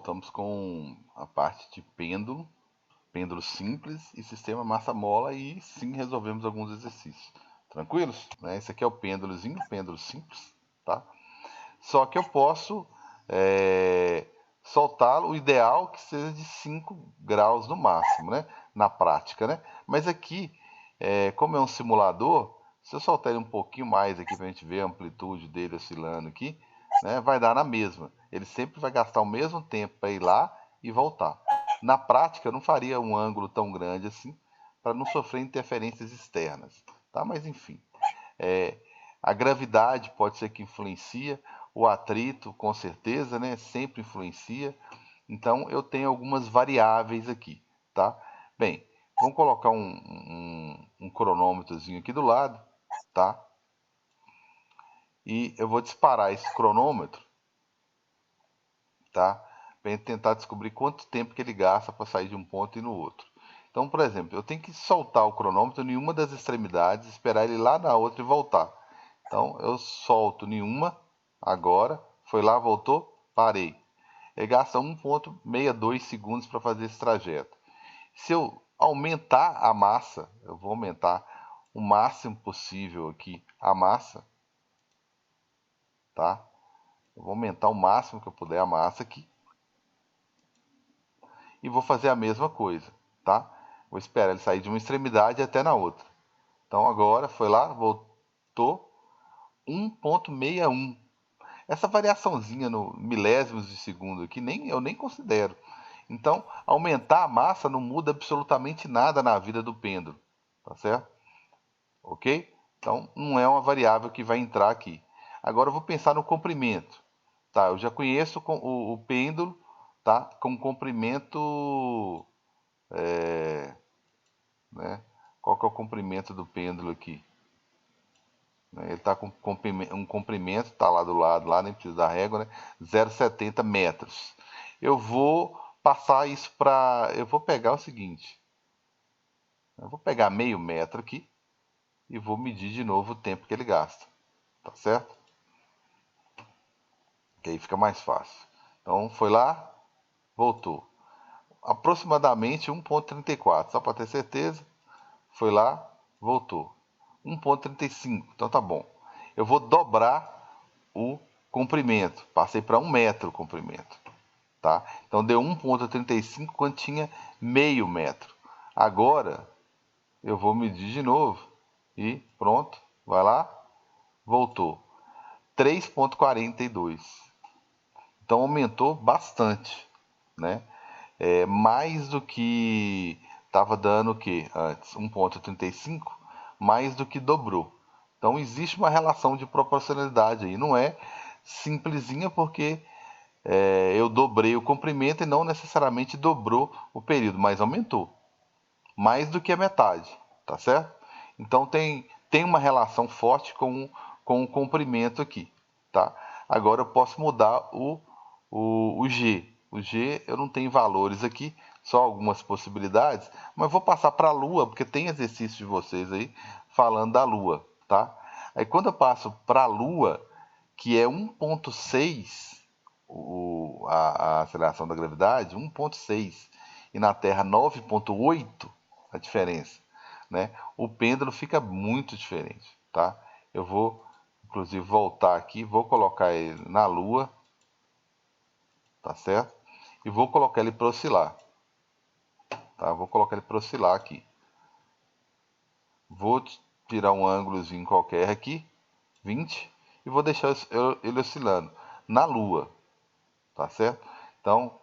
voltamos com a parte de pêndulo, pêndulo simples e sistema massa-mola e sim resolvemos alguns exercícios. Tranquilos? Né? Esse aqui é o pêndulozinho, pêndulo simples, tá? Só que eu posso soltá-lo, o ideal que seja de 5 graus no máximo, né? Na prática, né? Mas aqui, como é um simulador, se eu soltar ele um pouquinho mais aqui para a gente ver a amplitude dele oscilando aqui, né? Vai dar na mesma. Ele sempre vai gastar o mesmo tempo para ir lá e voltar. Na prática, eu não faria um ângulo tão grande assim para não sofrer interferências externas, tá? Mas enfim, é, a gravidade pode ser que influencia, o atrito com certeza, né? Sempre influencia. Então eu tenho algumas variáveis aqui, tá? Bem, vamos colocar um cronômetrozinho aqui do lado, tá? E eu vou disparar esse cronômetro, tá? Para tentar descobrir quanto tempo que ele gasta para sair de um ponto e no outro. Então, por exemplo, eu tenho que soltar o cronômetro em uma das extremidades, esperar ele lá na outra e voltar. Então, eu solto em uma agora, foi lá, voltou, parei. Ele gasta 1,62 segundos para fazer esse trajeto. Se eu aumentar a massa, eu vou aumentar o máximo possível aqui a massa, tá? Eu vou aumentar o máximo que eu puder a massa aqui. E vou fazer a mesma coisa, tá? Vou esperar ele sair de uma extremidade até na outra. Então agora foi lá, voltou 1,61. Essa variaçãozinha no milésimos de segundo aqui eu nem considero. Então, aumentar a massa não muda absolutamente nada na vida do pêndulo, tá certo? Ok? Então, não é uma variável que vai entrar aqui. Agora eu vou pensar no comprimento. Tá, eu já conheço o pêndulo, tá? Com comprimento, né? Qual que é o comprimento do pêndulo aqui? Ele está com um comprimento, está lá do lado, lá nem precisa da régua, né? 0,70 metros. Eu vou passar isso para. Eu vou pegar o seguinte. Eu vou pegar meio metro aqui e vou medir de novo o tempo que ele gasta. Tá certo? Que aí fica mais fácil. Então foi lá, voltou. Aproximadamente 1,34. Só para ter certeza. Foi lá, voltou. 1,35. Então tá bom. Eu vou dobrar o comprimento. Passei para 1 metro o comprimento. Tá? Então deu 1,35 quando tinha meio metro. Agora eu vou medir de novo. E pronto. Vai lá. Voltou. 3,42. Então aumentou bastante. Né? Mais do que estava dando o que antes? 1,35. Mais do que dobrou. Então existe uma relação de proporcionalidade aí. Não é simplesinha porque eu dobrei o comprimento e não necessariamente dobrou o período, mas aumentou. Mais do que a metade, tá certo? Então tem uma relação forte com o comprimento aqui, tá? Agora eu posso mudar o G. O G eu não tenho valores aqui, só algumas possibilidades, mas vou passar para a Lua, porque tem exercício de vocês aí falando da Lua, tá? Aí quando eu passo para a Lua, que é 1,6 a aceleração da gravidade, 1,6 e na Terra 9,8 a diferença, né? O pêndulo fica muito diferente, tá? Eu vou, inclusive, voltar aqui, vou colocar ele na Lua, tá certo? E vou colocar ele para oscilar, tá? Vou colocar ele para oscilar aqui. Vou tirar um ângulozinho qualquer aqui, 20, e vou deixar ele oscilando na Lua, tá certo? Então,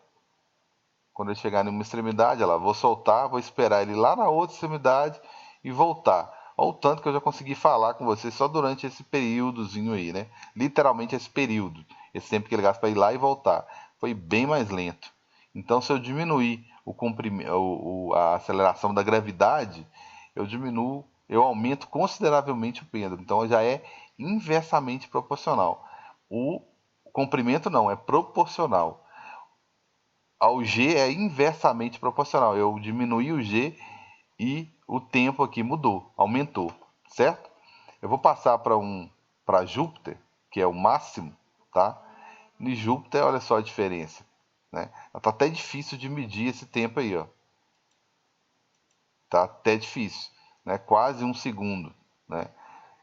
quando ele chegar em uma extremidade, olha lá, vou soltar, vou esperar ele lá na outra extremidade e voltar. Olha o tanto que eu já consegui falar com você só durante esse períodozinho aí, né? Literalmente esse período, esse tempo que ele gasta para ir lá e voltar. Foi bem mais lento. Então, se eu diminuir a aceleração da gravidade, eu aumento consideravelmente o pêndulo. Então, já é inversamente proporcional. O comprimento não, é proporcional. Ao G é inversamente proporcional. Eu diminuí o G e o tempo aqui mudou, aumentou, certo? Eu vou passar para Júpiter, que é o máximo, tá? Em Júpiter, olha só a diferença. né? Tá até difícil de medir esse tempo aí, ó. Tá até difícil, né? Quase um segundo, né?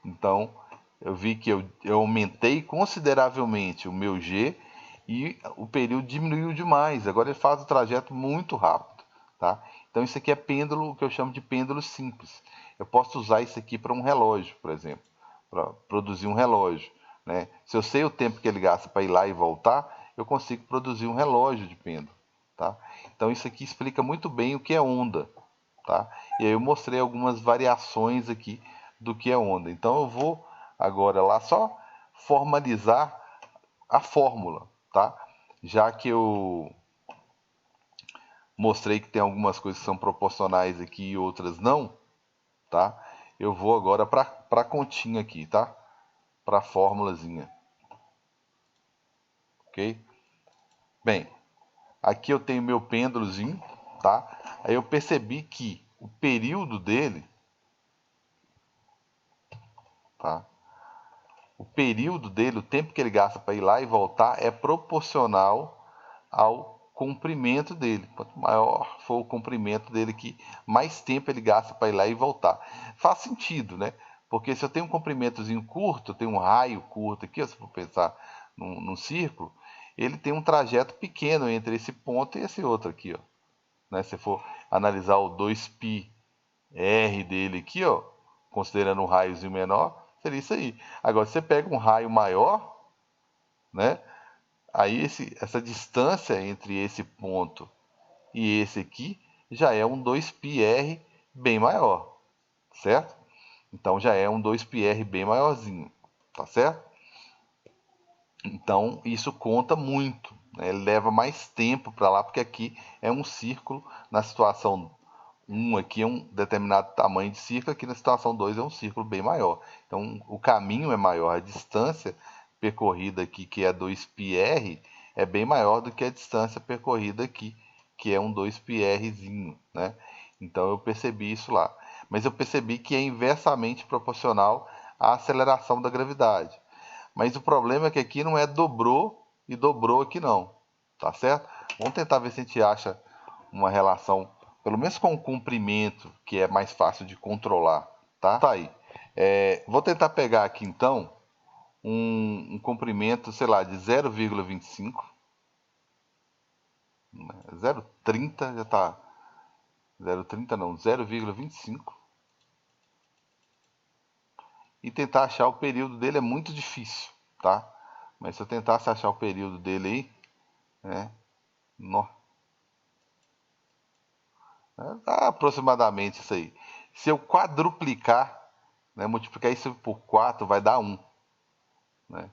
Então, eu vi que eu aumentei consideravelmente o meu G e o período diminuiu demais. Agora ele faz o trajeto muito rápido, tá? Então isso aqui é pêndulo, o que eu chamo de pêndulo simples. Eu posso usar isso aqui para um relógio, por exemplo, para produzir um relógio, né? Se eu sei o tempo que ele gasta para ir lá e voltar, eu consigo produzir um relógio de pêndulo, tá? Então isso aqui explica muito bem o que é onda, tá? E aí eu mostrei algumas variações aqui do que é onda. Então eu vou agora lá só formalizar a fórmula, tá? Já que eu mostrei que tem algumas coisas que são proporcionais aqui e outras não, tá? Eu vou agora para a continha aqui, tá? Para a formulazinha, ok? Bem, aqui eu tenho meu pêndulozinho, tá? Aí eu percebi que o período dele, tá? O período dele, o tempo que ele gasta para ir lá e voltar, é proporcional ao comprimento dele. Quanto maior for o comprimento dele, que mais tempo ele gasta para ir lá e voltar. Faz sentido, né? Porque se eu tenho um comprimentozinho curto, eu tenho um raio curto aqui, se for pensar num círculo, ele tem um trajeto pequeno entre esse ponto e esse outro aqui, ó. Né? Se for analisar o 2πr dele aqui, ó, considerando um raiozinho menor, seria isso aí. Agora, se você pega um raio maior, né? Aí essa distância entre esse ponto e esse aqui já é um 2πr bem maior, certo? Então já é um 2πr bem maiorzinho, tá certo? Então isso conta muito, né? Ele leva mais tempo para lá, porque aqui é um círculo, na situação 1 aqui é um determinado tamanho de círculo, aqui na situação 2 é um círculo bem maior. Então o caminho é maior, a distância percorrida aqui, que é 2πr, é bem maior do que a distância percorrida aqui, que é um 2πrzinho, né? Então eu percebi isso lá. Mas eu percebi que é inversamente proporcional à aceleração da gravidade. Mas o problema é que aqui não é dobrou e dobrou aqui não, tá certo? Vamos tentar ver se a gente acha uma relação, pelo menos com o comprimento, que é mais fácil de controlar, tá? Tá aí. Vou tentar pegar aqui então um comprimento, sei lá, de 0,25, 0,30 já tá, 0,30 não, 0,25, e tentar achar o período dele é muito difícil, tá? Mas se eu tentasse achar o período dele aí, né? No, aproximadamente isso aí. Se eu quadruplicar, né, multiplicar isso por 4, vai dar 1. Né?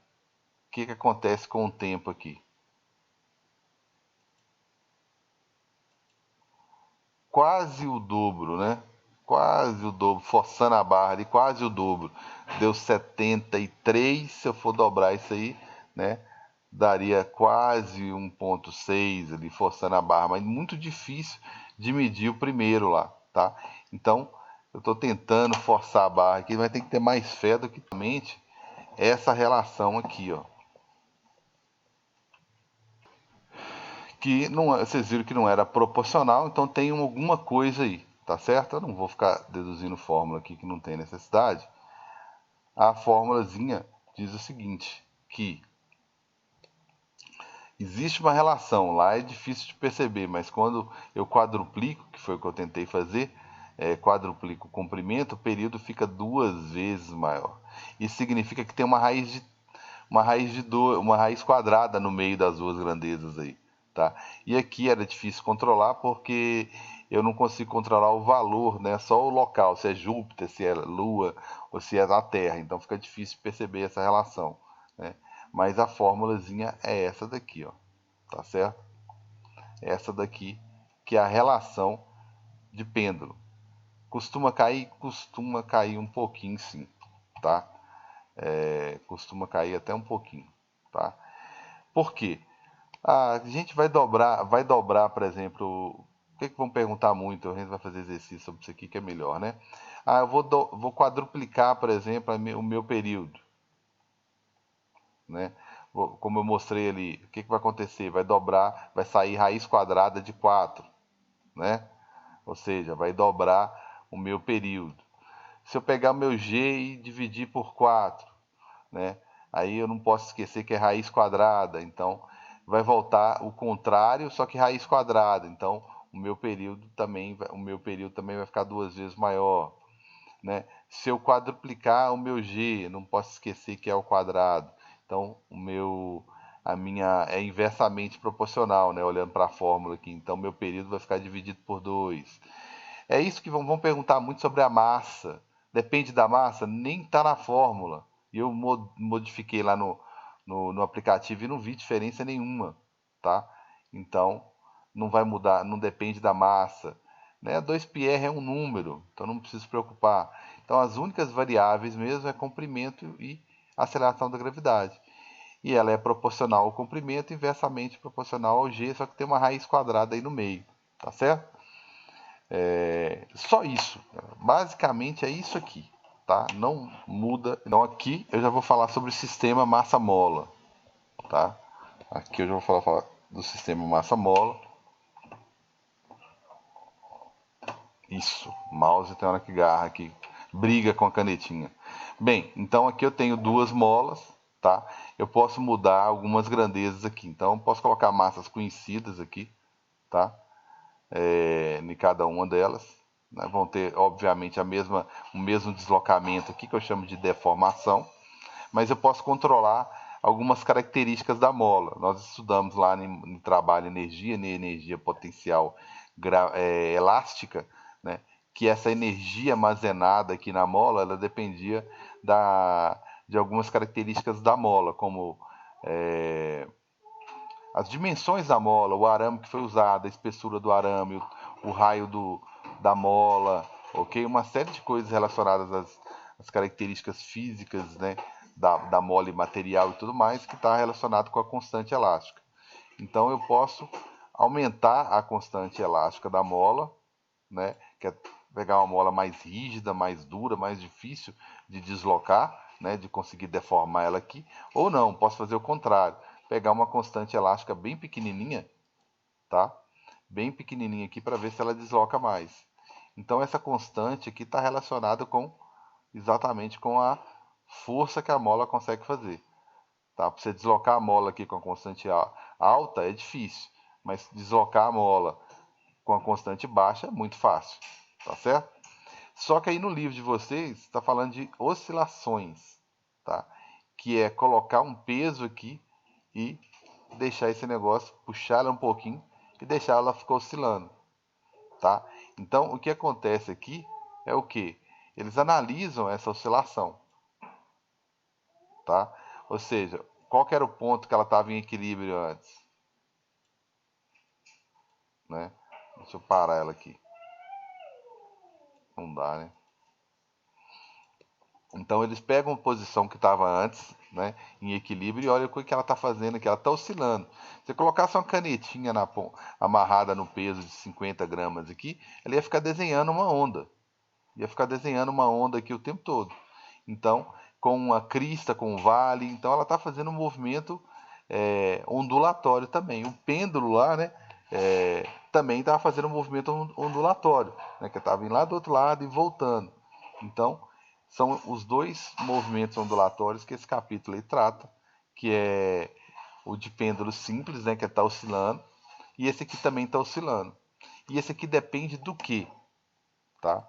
O que acontece com o tempo aqui? Quase o dobro, né? Quase o dobro, forçando a barra ali, quase o dobro. Deu 73, se eu for dobrar isso aí, né? Daria quase 1,6 ali, forçando a barra, mas muito difícil de medir o primeiro lá, tá? Então, eu estou tentando forçar a barra aqui, mas tem que ter mais fé do que somente essa relação aqui, ó. Que não, vocês viram que não era proporcional, então tem alguma coisa aí, tá certo? Eu não vou ficar deduzindo fórmula aqui que não tem necessidade. A fórmulazinha diz o seguinte, que existe uma relação, lá é difícil de perceber, mas quando eu quadruplico, que foi o que eu tentei fazer, quadruplico o comprimento, o período fica 2 vezes maior. Isso significa que tem uma raiz quadrada no meio das duas grandezas aí, tá? E aqui era difícil controlar porque eu não consigo controlar o valor, né? Só o local, se é Júpiter, se é Lua ou se é a Terra. Então fica difícil perceber essa relação, né? Mas a fórmulazinha é essa daqui, ó, tá certo? Essa daqui que é a relação de pêndulo. Costuma cair um pouquinho, sim, tá? Costuma cair até um pouquinho, tá? Por quê? A gente vai dobrar, por exemplo, o que vão perguntar muito, a gente vai fazer exercício sobre isso aqui que é melhor, né? Eu vou quadruplicar, por exemplo, o meu período, né? como eu mostrei ali, o que vai acontecer? Vai dobrar, vai sair raiz quadrada de 4, né? Ou seja, vai dobrar o meu período. Se eu pegar o meu g e dividir por 4, né? Aí eu não posso esquecer que é raiz quadrada, então vai voltar o contrário, só que raiz quadrada. Então o meu período também vai ficar 2 vezes maior, né? Se eu quadruplicar o meu g, não posso esquecer que é ao quadrado. Então a minha é inversamente proporcional, né? Olhando para a fórmula aqui. Então meu período vai ficar dividido por 2. É isso que vão perguntar muito sobre a massa. Depende da massa? Nem está na fórmula. E eu modifiquei lá no aplicativo e não vi diferença nenhuma, tá? Então, não vai mudar, não depende da massa. Né? 2πr é um número, então não precisa se preocupar. Então, as únicas variáveis mesmo é comprimento e aceleração da gravidade. E ela é proporcional ao comprimento, inversamente proporcional ao g, só que tem uma raiz quadrada aí no meio, tá certo? Só isso. Basicamente é isso aqui, tá? Não muda. Então aqui eu já vou falar sobre o sistema massa-mola, tá? Aqui eu já vou falar do sistema massa-mola. Isso, mouse tem hora que garra aqui, briga com a canetinha. Bem, então aqui eu tenho 2 molas, tá? Eu posso mudar algumas grandezas aqui. Então eu posso colocar massas conhecidas aqui, tá? Em cada uma delas. Né? Vão ter, obviamente, o mesmo deslocamento aqui, que eu chamo de deformação, mas eu posso controlar algumas características da mola. Nós estudamos lá no trabalho energia, energia potencial elástica, né? Que essa energia armazenada aqui na mola, ela dependia de algumas características da mola, como as dimensões da mola, o arame que foi usado, a espessura do arame, o raio da mola, ok? Uma série de coisas relacionadas às características físicas, né, da mola e material e tudo mais, que está relacionado com a constante elástica. Então eu posso aumentar a constante elástica da mola, né, que é pegar uma mola mais rígida, mais dura, mais difícil de deslocar, né, de conseguir deformar ela aqui, ou não, posso fazer o contrário, pegar uma constante elástica bem pequenininha, tá? Bem pequenininha aqui para ver se ela desloca mais. Então essa constante aqui está relacionada exatamente com a força que a mola consegue fazer. Tá? Para você deslocar a mola aqui com a constante alta é difícil, mas deslocar a mola com a constante baixa é muito fácil, tá certo? Só que aí no livro de vocês está falando de oscilações, tá? Que é colocar um peso aqui e deixar esse negócio, puxar ela um pouquinho e deixar ela ficar oscilando, tá? Então o que acontece aqui é o que? Eles analisam essa oscilação, tá? Ou seja, qual que era o ponto que ela estava em equilíbrio antes, né? Deixa eu parar ela aqui. Não dá, né? Então eles pegam a posição que estava antes, né, em equilíbrio, e olha o que ela está fazendo aqui. Ela está oscilando. Se você colocasse uma canetinha amarrada no peso de 50 gramas aqui, ela ia ficar desenhando uma onda. Ia ficar desenhando uma onda aqui o tempo todo. Então, com uma crista, com um vale, então ela está fazendo um movimento ondulatório também. O pêndulo lá, né, também estava fazendo um movimento ondulatório, né, que estava indo lá do outro lado e voltando. Então, são os dois movimentos ondulatórios que esse capítulo aí trata, que é o de pêndulo simples, né, que está oscilando, e esse aqui também está oscilando. E esse aqui depende do que, tá?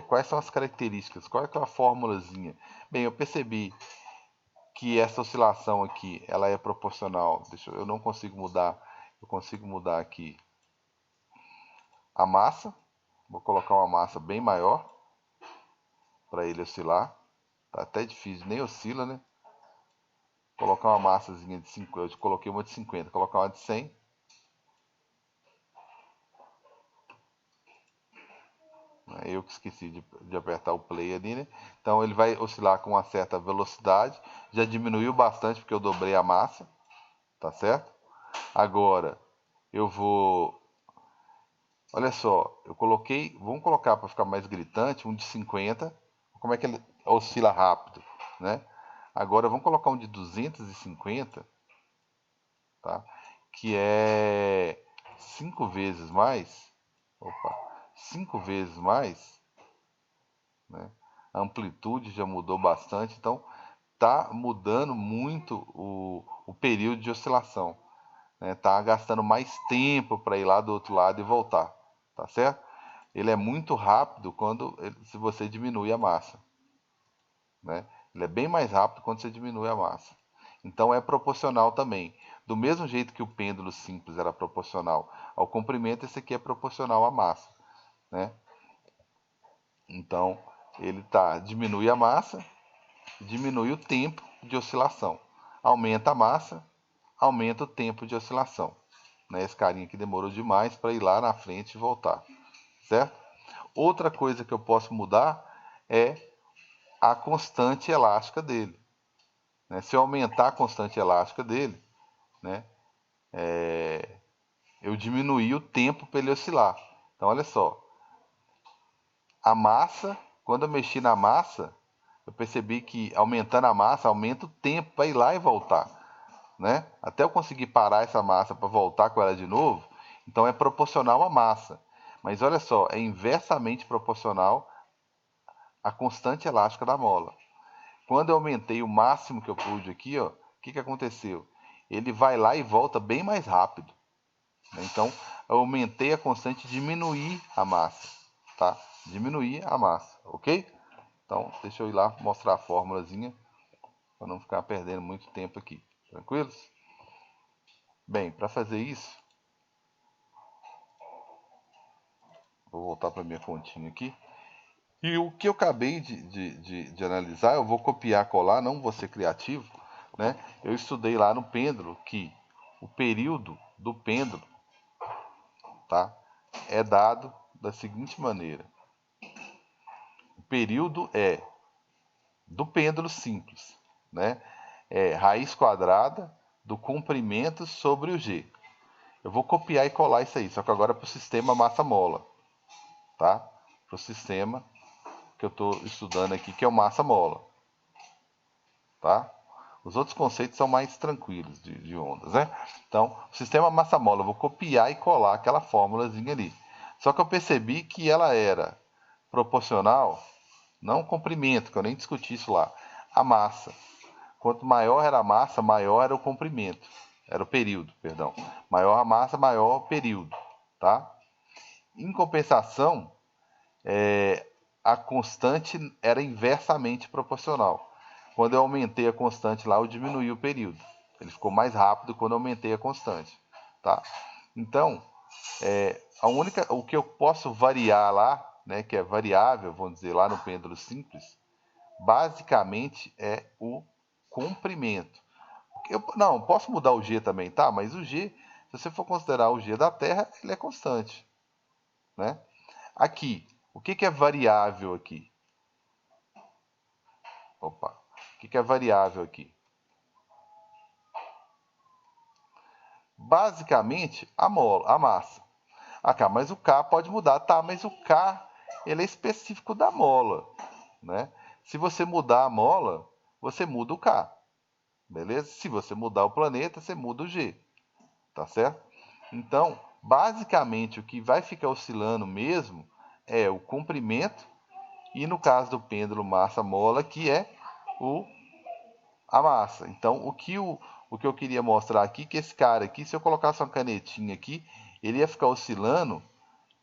Quais são as características? Qual é a formulazinha? Bem, eu percebi que essa oscilação aqui, ela é proporcional. Eu não consigo mudar. Eu consigo mudar aqui a massa. Vou colocar uma massa bem maior para ele oscilar. Tá até difícil, nem oscila, né? Colocar uma massazinha de 50. Eu coloquei uma de 50. Colocar uma de 100. Eu que esqueci de apertar o play ali, né? Então ele vai oscilar com uma certa velocidade. Já diminuiu bastante porque eu dobrei a massa, tá certo? Agora eu vou. Olha só, eu coloquei. Vamos colocar para ficar mais gritante, um de 50. Como é que ele oscila rápido, né? Agora vamos colocar um de 250, tá? Que é 5 vezes mais. Opa, 5 vezes mais, né? A amplitude já mudou bastante, então tá mudando muito o período de oscilação, né? Tá gastando mais tempo para ir lá do outro lado e voltar, tá certo? Ele é muito rápido se você diminui a massa, né? Ele é bem mais rápido quando você diminui a massa. Então é proporcional também. Do mesmo jeito que o pêndulo simples era proporcional ao comprimento, esse aqui é proporcional à massa, né? Então ele diminui a massa, diminui o tempo de oscilação. Aumenta a massa, aumenta o tempo de oscilação. Né? Esse carinha aqui demorou demais para ir lá na frente e voltar, certo? Outra coisa que eu posso mudar é a constante elástica dele, né? Se eu aumentar a constante elástica dele, né, eu diminuí o tempo para ele oscilar. Então, olha só, a massa, quando eu mexi na massa, eu percebi que aumentando a massa, aumenta o tempo para ir lá e voltar, né? Até eu conseguir parar essa massa para voltar com ela de novo, então é proporcional à massa. Mas olha só, é inversamente proporcional à constante elástica da mola. Quando eu aumentei o máximo que eu pude aqui, ó, o que aconteceu? Ele vai lá e volta bem mais rápido, né? Então, eu aumentei a constante e diminuí a massa, tá? Diminuir a massa, ok? Então, deixa eu ir lá mostrar a formulazinha para não ficar perdendo muito tempo aqui. Tranquilos? Bem, para fazer isso, vou voltar para minha continha aqui. E o que eu acabei de analisar, eu vou copiar, colar, não vou ser criativo, né? Eu estudei lá no pêndulo que o período do pêndulo, tá, é dado da seguinte maneira. O período do pêndulo simples, né? É raiz quadrada do comprimento sobre o G. Eu vou copiar e colar isso aí, só que agora para o sistema massa-mola, tá? Para o sistema que eu estou estudando aqui, que é o massa-mola, tá? Os outros conceitos são mais tranquilos de ondas, né? Então, o sistema massa-mola, eu vou copiar e colar aquela fórmulazinha ali. Só que eu percebi que ela era proporcional, não o comprimento, que eu nem discuti isso lá, a massa. Quanto maior era a massa, maior era o comprimento. Era o período, perdão. Maior a massa, maior o período, tá? Em compensação, a constante era inversamente proporcional. Quando eu aumentei a constante lá, eu diminuí o período. Ele ficou mais rápido quando eu aumentei a constante, tá? Então, o que eu posso variar lá, né, que é variável, vamos dizer, lá no pêndulo simples, basicamente é o comprimento. Não, posso mudar o G também, tá? Mas o G, se você for considerar o G da Terra, ele é constante, né? Aqui, o que é variável aqui? Opa, o que é variável aqui? Basicamente, a massa. Ah, cara, mas o K pode mudar. Tá, mas o K, ele é específico da mola, né? Se você mudar a mola, você muda o K, beleza? Se você mudar o planeta, você muda o G, tá certo? Então, basicamente, o que vai ficar oscilando mesmo é o comprimento e, no caso do pêndulo massa-mola, que é a massa. Então, o que eu queria mostrar aqui, que esse cara aqui, se eu colocasse uma canetinha aqui, ele ia ficar oscilando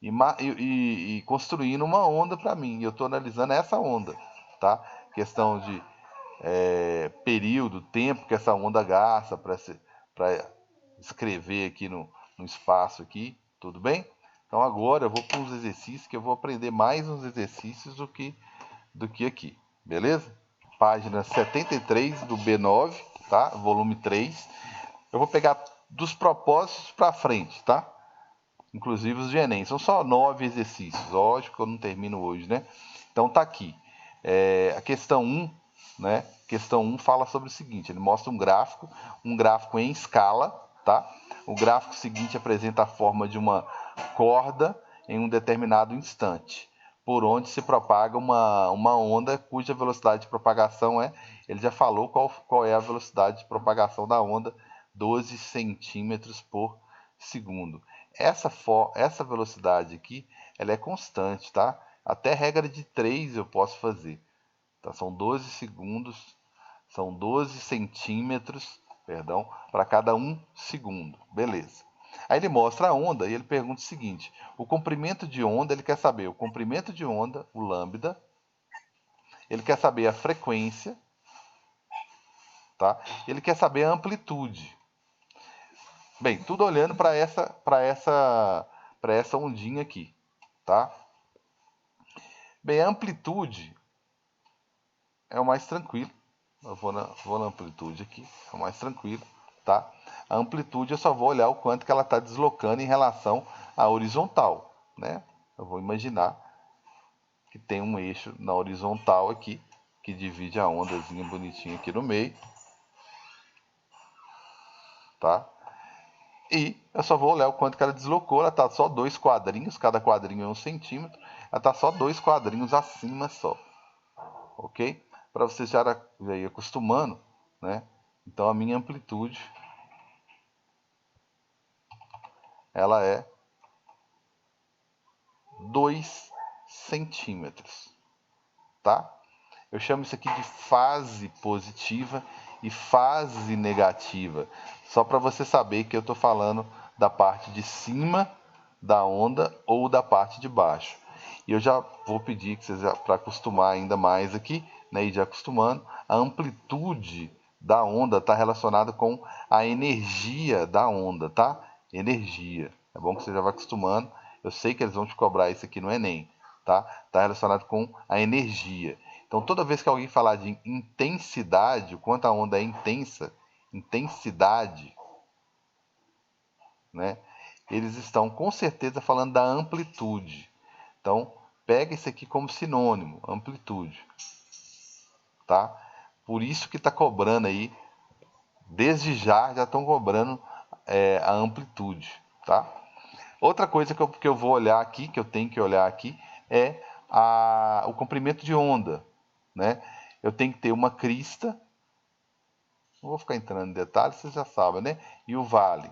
e construindo uma onda para mim. E eu estou analisando essa onda, tá? Questão de período, tempo que essa onda gasta para escrever aqui no espaço aqui, tudo bem? Então agora eu vou para uns exercícios que eu vou aprender mais uns exercícios do que aqui, beleza? Página 73 do B9, tá? Volume 3. Eu vou pegar dos propósitos para frente, tá? Inclusive os de Enem. São só 9 exercícios. Lógico que eu não termino hoje, né? Então tá aqui. A questão 1, né? Questão 1 fala sobre o seguinte: ele mostra um gráfico em escala, tá? O gráfico seguinte apresenta a forma de uma corda em um determinado instante. por onde se propaga uma onda cuja velocidade de propagação ele já falou qual é a velocidade de propagação da onda, 12 centímetros por segundo. Essa velocidade aqui, ela é constante, tá? Até regra de 3 eu posso fazer. Tá? São 12 segundos, são 12 centímetros, perdão, para cada 1 segundo. Beleza. Aí ele mostra a onda e ele pergunta o seguinte: o comprimento de onda, ele quer saber o comprimento de onda, o lambda, ele quer saber a frequência, tá? Ele quer saber a amplitude. Bem, tudo olhando para essa ondinha aqui, tá? Bem, a amplitude é o mais tranquilo. Eu vou na amplitude aqui, é o mais tranquilo, tá? A amplitude eu só vou olhar o quanto que ela está deslocando em relação à horizontal, né? Eu vou imaginar que tem um eixo na horizontal aqui, que divide a ondazinha bonitinha aqui no meio, tá? E eu só vou olhar o quanto que ela deslocou, ela está só 2 quadrinhos, cada quadrinho é 1 centímetro, ela está só 2 quadrinhos acima só, ok? Para você já ir acostumando, né? Então a minha amplitude, ela é 2 centímetros, tá? Eu chamo isso aqui de fase positiva e fase negativa, só para você saber que eu estou falando da parte de cima da onda ou da parte de baixo. E eu já vou pedir que vocês, para acostumar ainda mais aqui, né, e já acostumando, a amplitude da onda está relacionada com a energia da onda, tá? Energia. É bom que você já vai acostumando. Eu sei que eles vão te cobrar isso aqui no Enem, tá? Está relacionado com a energia. Então, toda vez que alguém falar de intensidade, o quanto a onda é intensa, intensidade, né? Eles estão com certeza falando da amplitude. Então, pega isso aqui como sinônimo, amplitude, tá? Por isso que está cobrando aí, desde já estão cobrando a amplitude, tá? Outra coisa que eu vou olhar aqui, que eu tenho que olhar aqui, é o comprimento de onda, né? Eu tenho que ter uma crista, não vou ficar entrando em detalhes, vocês já sabem, né? E o vale.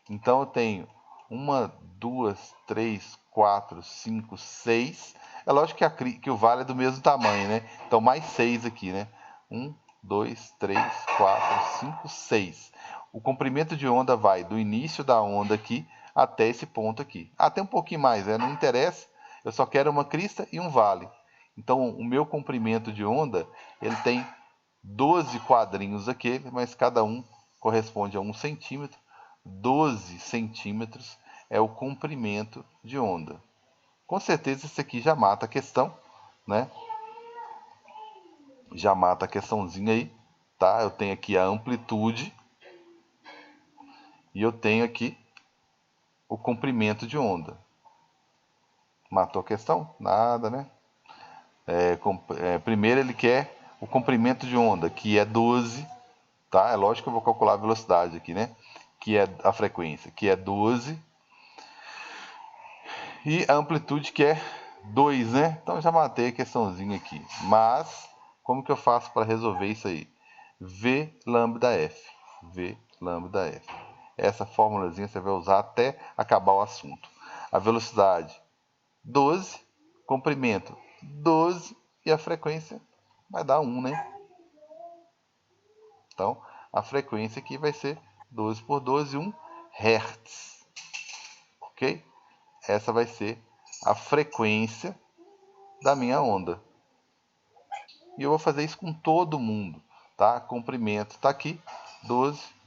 Então eu tenho 1, 2, 3, 4, 5, 6. É lógico que o vale é do mesmo tamanho, né? Então mais 6 aqui, né? 1, 2, 3, 4, 5, 6. O comprimento de onda vai do início da onda aqui até esse ponto aqui. Ah, tem um pouquinho mais, né? Não interessa. Eu só quero uma crista e um vale. Então o meu comprimento de onda, ele tem 12 quadrinhos aqui, mas cada um corresponde a 1 centímetro. 12 centímetros é o comprimento de onda. Com certeza isso aqui já mata a questão, né? Já mata a questãozinha aí, tá? Eu tenho aqui a amplitude e eu tenho aqui o comprimento de onda. Matou a questão? Nada, né? Primeiro ele quer o comprimento de onda, que é 12, tá? É lógico que eu vou calcular a velocidade aqui, né? Que é a frequência, que é 12. E a amplitude que é 2, né? Então eu já matei a questãozinha aqui. Mas, como que eu faço para resolver isso aí? V lambda F. V lambda F. Essa formulazinha você vai usar até acabar o assunto. A velocidade, 12. Comprimento, 12. E a frequência vai dar 1, né? Então, a frequência aqui vai ser 12 por 12, 1 Hz. Ok? Essa vai ser a frequência da minha onda. E eu vou fazer isso com todo mundo, tá? Comprimento está aqui, 12.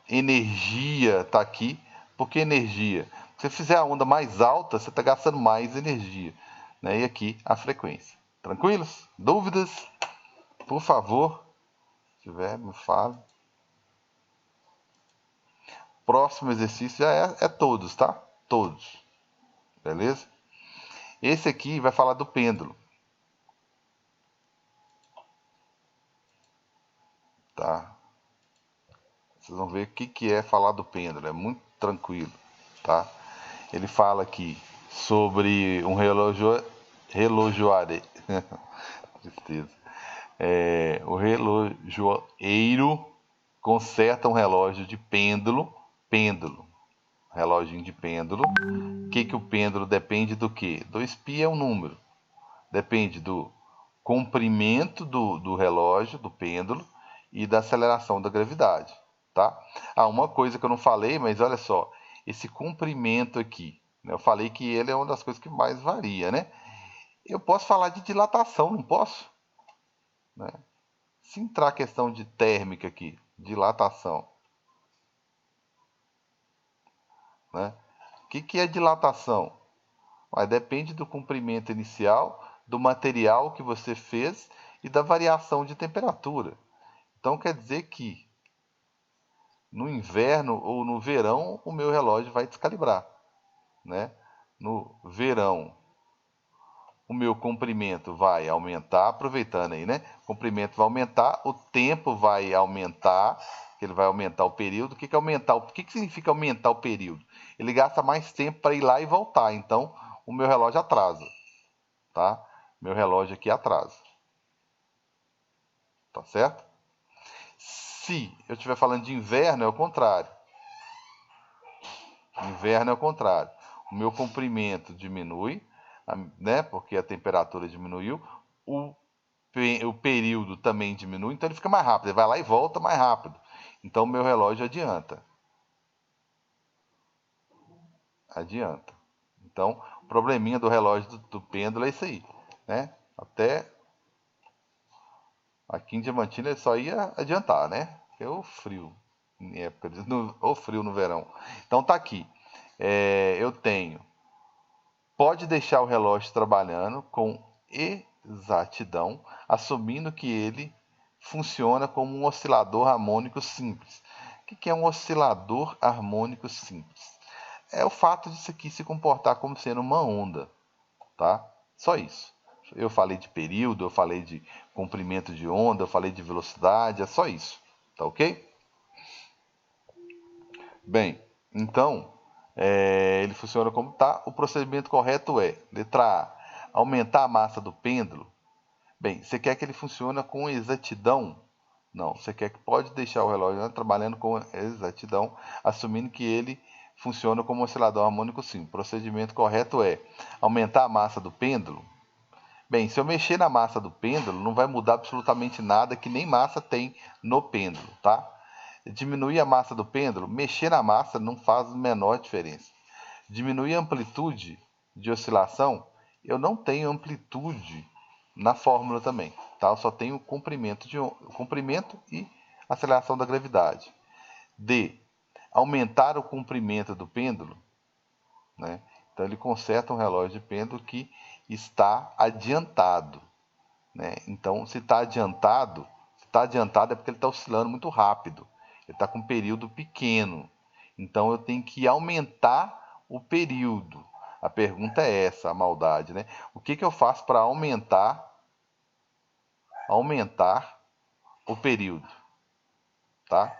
Energia está aqui. Por que energia? Se você fizer a onda mais alta, você está gastando mais energia. Né? E aqui a frequência. Tranquilos? Dúvidas? Por favor, se tiver, me fale. Próximo exercício já é todos, tá? Todos. Beleza? Esse aqui vai falar do pêndulo. Tá? Vocês vão ver o que é falar do pêndulo. É muito tranquilo, tá? Ele fala aqui sobre um relojoeiro. Tristeza. O relojoeiro conserta um relógio de pêndulo, reloginho de pêndulo. Que o pêndulo depende do quê? 2π é um número. Depende do comprimento do relógio, do pêndulo, e da aceleração da gravidade, tá? Uma coisa que eu não falei, mas olha só, esse comprimento aqui, né? Eu falei que ele é uma das coisas que mais varia, né? Eu posso falar de dilatação, não posso? Né? Se entrar a questão de térmica aqui, dilatação, né? O que é dilatação? Depende do comprimento inicial, do material que você fez e da variação de temperatura. Então quer dizer que no inverno ou no verão o meu relógio vai descalibrar, né? No verão o meu comprimento vai aumentar, aproveitando aí, né? O comprimento vai aumentar, o tempo vai aumentar, que ele vai aumentar o período. O que é aumentar? O que significa aumentar o período? Ele gasta mais tempo para ir lá e voltar, então o meu relógio atrasa, tá? Meu relógio aqui atrasa, tá certo? Se eu estiver falando de inverno, é o contrário. Inverno é o contrário. O meu comprimento diminui, né? Porque a temperatura diminuiu. O período também diminui, então ele fica mais rápido. Ele vai lá e volta mais rápido. Então o meu relógio adianta. Adianta. Então, o probleminha do relógio do pêndulo é isso aí, né? Até aqui em Diamantina ele só ia adiantar, né? Porque o frio, em época o frio no verão. Então tá aqui. Eu tenho. Pode deixar o relógio trabalhando com exatidão, assumindo que ele funciona como um oscilador harmônico simples. O que é um oscilador harmônico simples? É o fato disso aqui se comportar como sendo uma onda, tá? Só isso. Eu falei de período, eu falei de comprimento de onda, eu falei de velocidade, é só isso, tá ok? Bem, então, ele funciona como tá. O procedimento correto é, letra A, aumentar a massa do pêndulo. Bem, você quer que ele funcione com exatidão? Não, você quer que pode deixar o relógio trabalhando com exatidão, assumindo que ele funciona como oscilador harmônico sim. O procedimento correto é aumentar a massa do pêndulo. Bem, se eu mexer na massa do pêndulo, não vai mudar absolutamente nada, que nem massa tem no pêndulo, tá? Diminuir a massa do pêndulo, mexer na massa não faz a menor diferença. Diminuir a amplitude de oscilação, eu não tenho amplitude na fórmula também, tá? Eu só tenho comprimento e aceleração da gravidade. D. Aumentar o comprimento do pêndulo, né? Então ele conserta um relógio de pêndulo que está adiantado, né? Então se está adiantado é porque ele está oscilando muito rápido. Ele está com um período pequeno. Então eu tenho que aumentar o período. A pergunta é essa, a maldade, né? O que eu faço para aumentar o período, tá?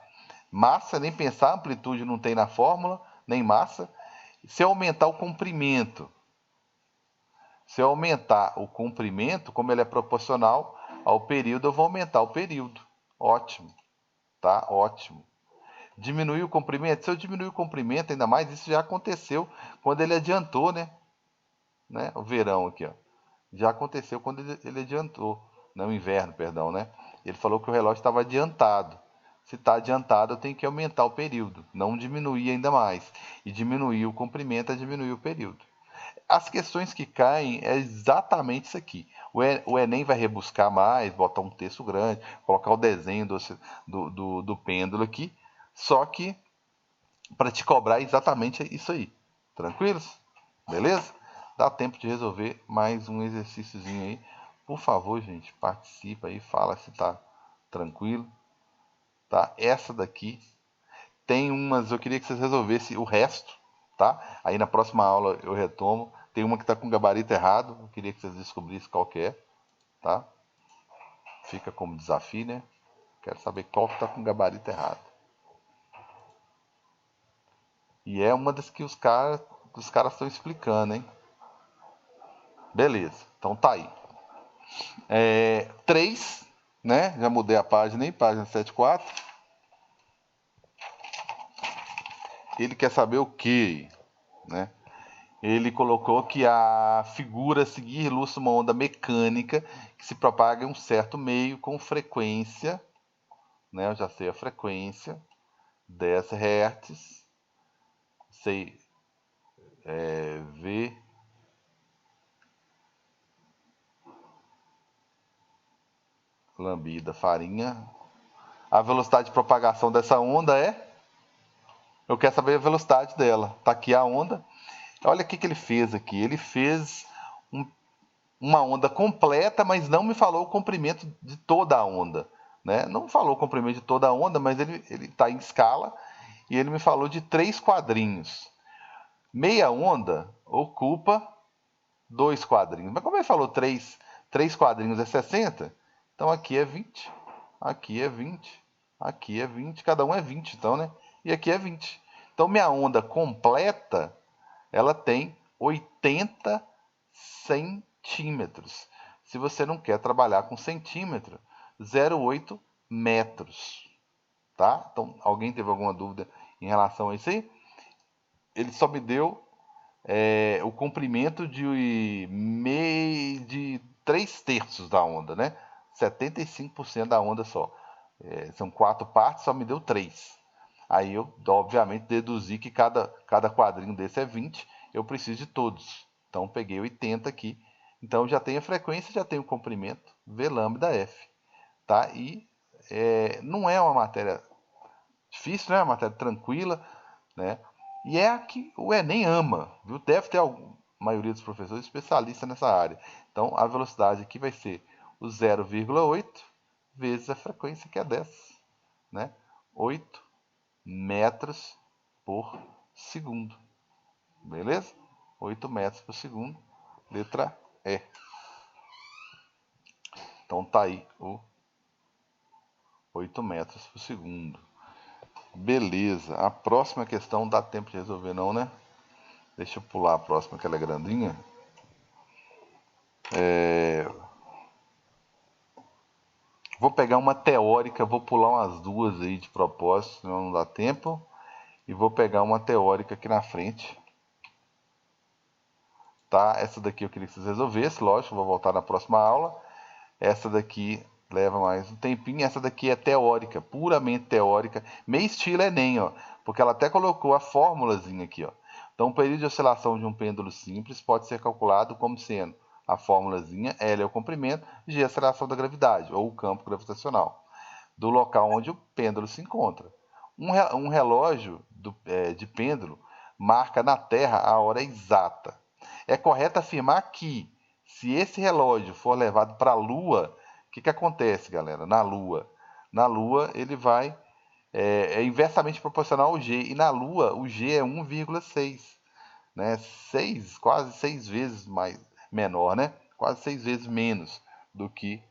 Massa, nem pensar, amplitude não tem na fórmula, nem massa. Se eu aumentar o comprimento, como ele é proporcional ao período, eu vou aumentar o período. Ótimo, tá? Ótimo. Diminuir o comprimento, se eu diminuir o comprimento, ainda mais, isso já aconteceu quando ele adiantou, né? O verão aqui, ó. Já aconteceu quando ele adiantou, não, o inverno, perdão, né? Ele falou que o relógio estava adiantado. Se está adiantado, eu tenho que aumentar o período, não diminuir ainda mais. E diminuir o comprimento é diminuir o período. As questões que caem é exatamente isso aqui. O Enem vai rebuscar mais, botar um texto grande, colocar o desenho do pêndulo aqui, só que para te cobrar exatamente isso aí. Tranquilos? Beleza? Dá tempo de resolver mais um exercíciozinho aí. Por favor, gente, participa aí, fala se tá tranquilo, tá? Essa daqui tem umas, eu queria que vocês resolvessem o resto, tá? Aí na próxima aula eu retomo. Tem uma que tá com gabarito errado, eu queria que vocês descobrissem qual que é, tá? Fica como desafio, né? Quero saber qual que tá com gabarito errado. E é uma das que os caras estão explicando, hein? Beleza, então tá aí. 3, né? Já mudei a página aí, página 74. Ele quer saber o que, né? Ele colocou que a figura a seguir ilustra uma onda mecânica que se propaga em um certo meio com frequência, né? Eu já sei a frequência, 10 Hz, sei V lambida farinha. A velocidade de propagação dessa onda é? Eu quero saber a velocidade dela. Tá aqui a onda. Olha o que ele fez aqui. Ele fez uma onda completa, mas não me falou o comprimento de toda a onda. Né? Não falou o comprimento de toda a onda, mas ele está em escala e ele me falou de 3 quadrinhos. Meia onda ocupa 2 quadrinhos. Mas como ele falou 3 quadrinhos é 60, então aqui é 20, aqui é 20, aqui é 20, cada um é 20, então, né? E aqui é 20. Então minha onda completa, ela tem 80 centímetros. Se você não quer trabalhar com centímetro, 0,8 metros. Tá? Então, alguém teve alguma dúvida em relação a isso aí? Ele só me deu o comprimento de 3/3 da onda, né? 75% da onda só. São 4 partes, só me deu 3. Aí eu, obviamente, deduzi que cada quadrinho desse é 20, eu preciso de todos. Então peguei 80 aqui. Então já tenho a frequência, já tenho o comprimento, V lambda F. Tá? E não é uma matéria difícil, né? É uma matéria tranquila, né? E é a que o Enem ama, viu? Deve ter a maioria dos professores especialistas nessa área. Então a velocidade aqui vai ser o 0,8 vezes a frequência, que é 10, né? 8 metros por segundo. Beleza? 8 metros por segundo. Letra E. Então tá aí o 8 metros por segundo. Beleza. A próxima questão dá tempo de resolver não, né? Deixa eu pular a próxima, que ela é grandinha. Vou pegar uma teórica, vou pular umas duas aí de propósito, senão não dá tempo. E vou pegar uma teórica aqui na frente. Tá? Essa daqui eu queria que vocês resolvessem, lógico, vou voltar na próxima aula. Essa daqui leva mais um tempinho. Essa daqui é teórica, puramente teórica. Meio estilo Enem, ó. Porque ela até colocou a fórmulazinha aqui, ó. Então, o período de oscilação de um pêndulo simples pode ser calculado como sendo a fórmulazinha, L é o comprimento, G é a aceleração da gravidade, ou o campo gravitacional, do local onde o pêndulo se encontra. Um relógio de pêndulo marca na Terra a hora exata. É correto afirmar que, se esse relógio for levado para a Lua, o que acontece, galera? Na Lua ele vai inversamente proporcional ao G, e na Lua o G é 1,6, né? 6, quase 6 vezes menor, né? Quase 6 vezes menos do que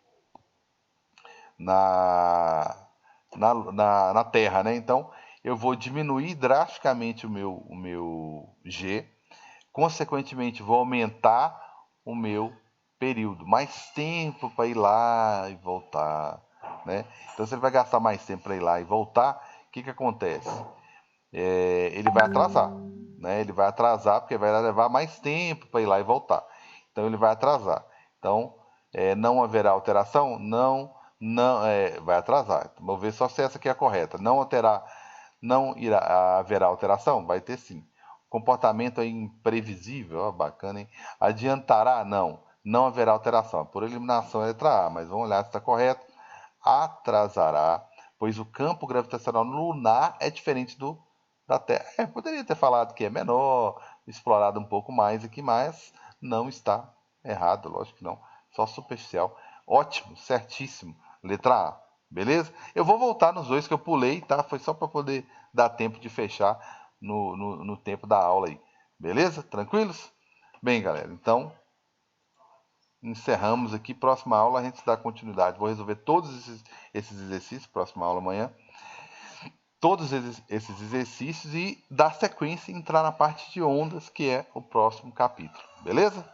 na Terra, né? Então eu vou diminuir drasticamente o meu G, consequentemente vou aumentar o meu período, mais tempo para ir lá e voltar, né? Então se ele vai gastar mais tempo para ir lá e voltar, o que acontece? Ele vai atrasar, né? Ele vai atrasar porque vai levar mais tempo para ir lá e voltar. Então ele vai atrasar. Então não haverá alteração? Não, vai atrasar. Então, vou ver só se essa aqui é a correta. Não haverá alteração? Vai ter sim. Comportamento é imprevisível, ó, bacana, hein? Adiantará? Não haverá alteração. Por eliminação é a letra A, mas vamos olhar se está correto. Atrasará, pois o campo gravitacional lunar é diferente do da Terra. Poderia ter falado que é menor, explorado um pouco mais aqui, mas não está errado, lógico que não. Só superficial. Ótimo, certíssimo. Letra A. Beleza? Eu vou voltar nos dois que eu pulei, tá? Foi só para poder dar tempo de fechar no tempo da aula aí. Beleza? Tranquilos? Bem, galera, então encerramos aqui. Próxima aula a gente dá continuidade. Vou resolver todos esses exercícios, próxima aula amanhã. Todos esses exercícios e dar sequência e entrar na parte de ondas, que é o próximo capítulo. Beleza?